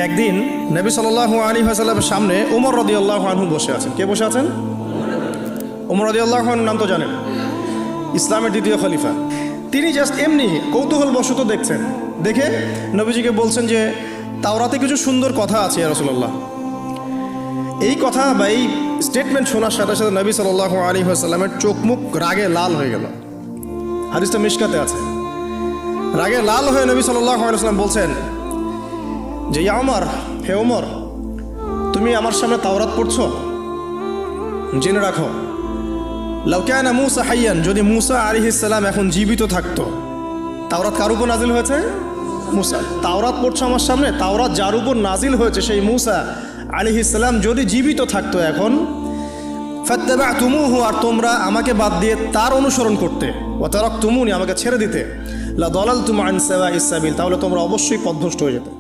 একদিন নবী সাল্লাল্লাহু আলাইহি ওয়াসাল্লামের সামনে ওমর রাদিয়াল্লাহু আনহু বসে আছেন। কে বসে আছেন? ওমর রাদিয়াল্লাহু আনহুর নাম তো জানেন, ইসলামের দ্বিতীয় খলিফা। তিনি জাস্ট এমনি কৌতূহলবশত দেখছেন, দেখে নবীজিকে বলছেন যে তাওরাতে কিছু সুন্দর কথা আছে ইয়া রাসূলুল্লাহ। এই কথা বা এই স্টেটমেন্ট শোনার সাথে সাথে নবী সাল্লাল্লাহু আলাইহি ওয়াসাল্লামের চোখ মুখ রাগে লাল হয়ে গেল। হাদিসটা মিশকাতে আছে। রাগে লাল হয়ে নবী সাল্লাল্লাহু আলাইহি ওয়াসাল্লাম বলছেন যে ইয়া ওমর, হে ওমর, তুমি আমার সামনে তাওরাত পড়ছো? জেনে রাখো, লাউ কানা মূসা হাইয়ান, যদি মূসা আলাইহিস সালাম এখন জীবিত থাকতো। তাওরাত কার উপর নাজিল হয়েছে? মূসা। তাওরাত পড়ছো আমার সামনে, তাওরাত যার উপর নাজিল হয়েছে সেই মূসা আলাইহিস সালাম যদি জীবিত থাকতো এখন, ফাত্তাবা'তুমুহু, আর তোমরা আমাকে বাদ দিয়ে তার অনুসরণ করতে, ওয়া তারাকতুমুনি, আমাকে ছেড়ে দিতে, লা দালালতুম আন সাওয়াইস সাবিল, তাহলে তোমরা অবশ্যই পথভ্রষ্ট হয়ে যেতে।